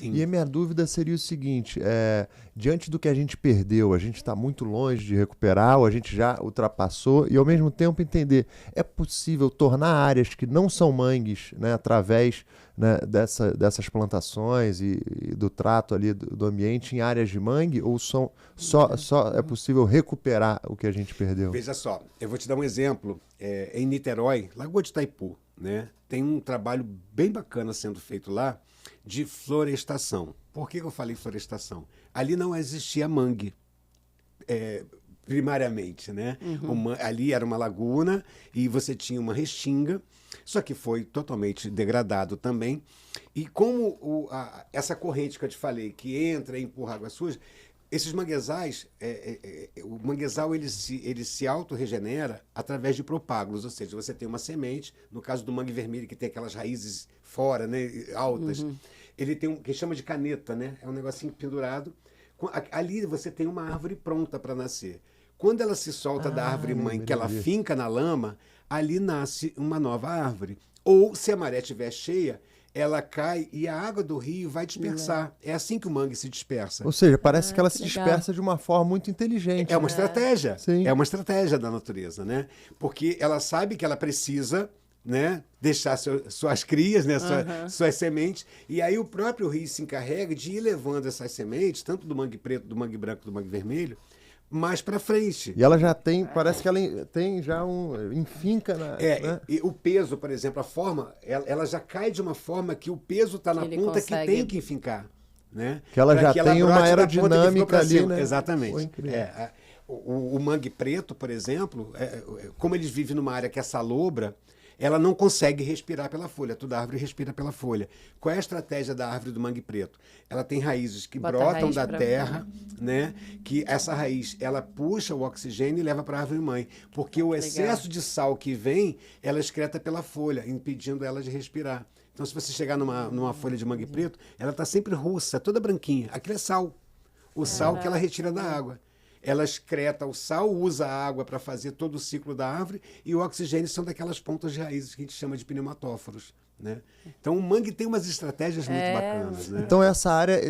Sim. E a minha dúvida seria o seguinte, diante do que a gente perdeu, a gente está muito longe de recuperar, ou a gente já ultrapassou, e ao mesmo tempo entender, é possível tornar áreas que não são mangues, né, através, né, dessas plantações e do trato ali do ambiente em áreas de mangue, ou só é possível recuperar o que a gente perdeu? Veja só, eu vou te dar um exemplo. Em Niterói, Lagoa de Itaipu, né, tem um trabalho bem bacana sendo feito lá de florestação. Por que eu falei florestação? Ali não existia mangue, primariamente, né? Ali era uma laguna e você tinha uma restinga, só que foi totalmente degradado também. E como essa corrente que eu te falei, que entra e empurra água suja, esses manguezais, o manguezal ele se autorregenera através de propágulos, ou seja, você tem uma semente, no caso do mangue vermelho, que tem aquelas raízes fora, né, altas, ele tem que chama de caneta, né, é um negocinho pendurado. Ali você tem uma árvore pronta para nascer. Quando ela se solta da árvore mãe, que ela finca na lama, ali nasce uma nova árvore. Ou, se a maré estiver cheia, ela cai e a água do rio vai dispersar. É assim que o mangue se dispersa. Ou seja, parece que ela se legal. dispersa de uma forma muito inteligente. É uma estratégia. Sim. É uma estratégia da natureza, né? Porque ela sabe que ela precisa, né, deixar suas crias, né, suas sementes, e aí o próprio rio se encarrega de ir levando essas sementes, tanto do mangue preto, do mangue branco, do mangue vermelho, mais para frente. E ela já tem, parece que ela tem já enfinca na... né? E o peso, por exemplo, a forma, ela já cai de uma forma que o peso está na ele ponta consegue... que tem que enfincar, né? Que ela Pra já que ela tem uma brote da ponta que ficou aerodinâmica pra ali, cima. né? Exatamente. Foi incrível. O mangue preto, por exemplo, como eles vivem numa área que é salobra, ela não consegue respirar pela folha. Toda árvore respira pela folha. Qual é a estratégia da árvore do mangue preto? Ela tem raízes que brotam da terra, né? Que essa raiz, ela puxa o oxigênio e leva para a árvore mãe. Porque o excesso de sal que vem, ela excreta pela folha, impedindo ela de respirar. Então, se você chegar numa folha de mangue preto, ela está sempre russa, toda branquinha. Aquilo é sal. O sal que ela retira da água. Ela excreta o sal, usa a água para fazer todo o ciclo da árvore e o oxigênio são daquelas pontas de raízes que a gente chama de pneumatóforos, né? Então o mangue tem umas estratégias muito bacanas, né? Então essa área,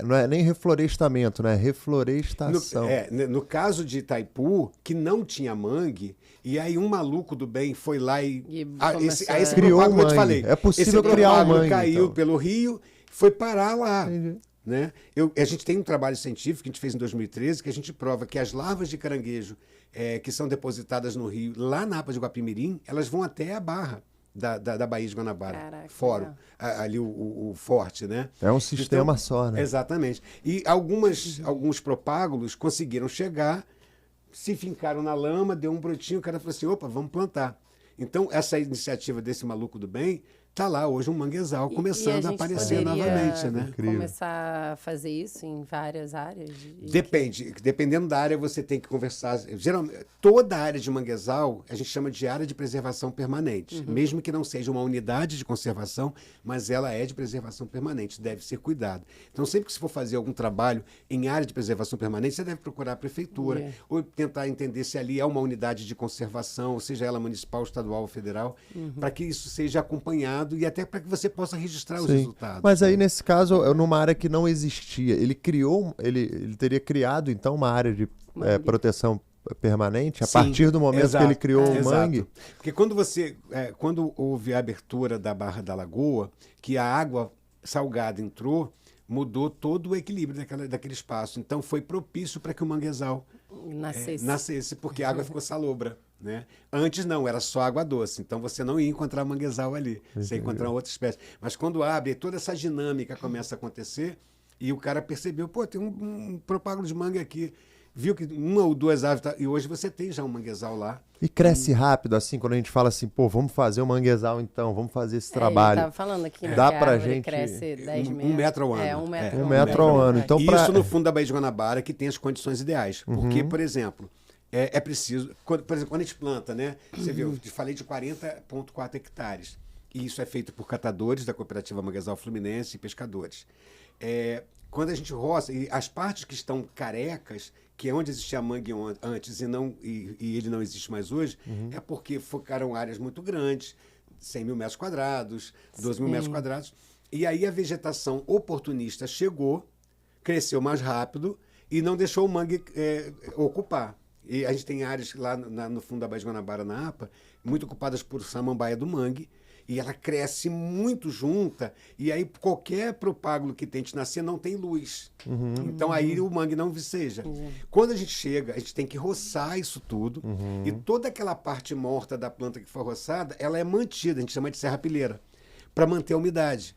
não é nem reflorestamento, né? Reflorestação. No caso de Itaipu, que não tinha mangue, e aí um maluco do bem foi lá e esse criou propágulo, um eu te mangue. falei, É possível esse criar um propágulo mangue, caiu então. pelo rio, foi parar lá. Entendi. Né? A gente tem um trabalho científico que a gente fez em 2013 que a gente prova que as larvas de caranguejo que são depositadas no rio, lá na APA de Guapimirim, elas vão até a barra da Baía de Guanabara. Caraca, Fórum, ali o forte, né? É um sistema Então, só, né? Exatamente. E alguns propágulos conseguiram chegar, se fincaram na lama, deu um brotinho, o cara falou assim, opa, vamos plantar. Então, essa iniciativa desse maluco do bem, está lá hoje um manguezal começando a aparecer novamente, né? Incrível. Começar a fazer isso em várias áreas? Dependendo da área, você tem que conversar. Geralmente, toda área de manguezal, a gente chama de área de preservação permanente. Mesmo que não seja uma unidade de conservação, mas ela é de preservação permanente, deve ser cuidado. Então, sempre que você for fazer algum trabalho em área de preservação permanente, você deve procurar a prefeitura, ou tentar entender se ali é uma unidade de conservação, seja ela municipal, estadual ou federal, para que isso seja acompanhado e até para que você possa registrar os resultados. Mas aí, nesse caso, numa área que não existia, ele teria criado, então, uma área de proteção permanente, a partir do momento que ele criou o mangue? Porque quando houve a abertura da Barra da Lagoa, que a água salgada entrou, mudou todo o equilíbrio daquele espaço. Então, foi propício para que o manguezal nascesse, porque a água ficou salobra. Né? Antes não, era só água doce, então você não ia encontrar manguezal ali, você ia encontrar outra espécie. Mas quando abre, toda essa dinâmica começa a acontecer e o cara percebeu, pô, tem um propágulo de mangue aqui, viu que uma ou duas árvores, e hoje você tem já um manguezal lá. E cresce rápido, assim, quando a gente fala assim, pô, vamos fazer um manguezal então, vamos fazer esse trabalho. Eu estava falando aqui, né, Dá que a pra árvore gente cresce 10 metros. 1 metro ao ano. 1 1 metro ao ano. Então, isso no fundo da Baía de Guanabara, que tem as condições ideais. Porque, por exemplo, é preciso... Por exemplo, quando a gente planta, né? Você viu, eu falei de 40,4 hectares. E isso é feito por catadores da Cooperativa Manguezal Fluminense e pescadores. Quando a gente roça, e as partes que estão carecas, que é onde existia mangue antes e ele não existe mais hoje, é porque focaram áreas muito grandes, 100 mil metros quadrados, 12 mil metros quadrados, E aí a vegetação oportunista chegou, cresceu mais rápido e não deixou o mangue ocupar. E a gente tem áreas lá no fundo da Baía de Guanabara, na APA, muito ocupadas por samambaia do mangue, e ela cresce muito junta, e aí qualquer propágulo que tente nascer não tem luz. Então aí o mangue não viceja. Quando a gente chega, a gente tem que roçar isso tudo, e toda aquela parte morta da planta que foi roçada, ela é mantida, a gente chama de serrapilheira, para manter a umidade.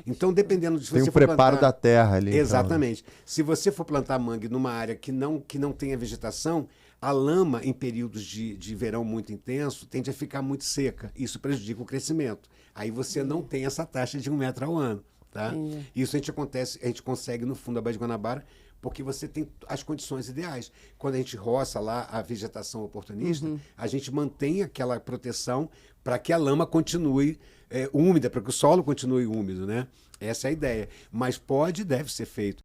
Então, dependendo de se Tem você o for preparo plantar... da terra ali. Exatamente. Se você for plantar mangue numa área que não tenha vegetação, a lama, em períodos de verão muito intenso, tende a ficar muito seca. Isso prejudica o crescimento. Aí você não tem essa taxa de 1 metro ao ano. Tá? Isso a gente consegue no fundo da Baía de Guanabara, porque você tem as condições ideais. Quando a gente roça lá a vegetação oportunista, a gente mantém aquela proteção para que a lama continue úmida, para que o solo continue úmido, né? Essa é a ideia. Mas pode e deve ser feito.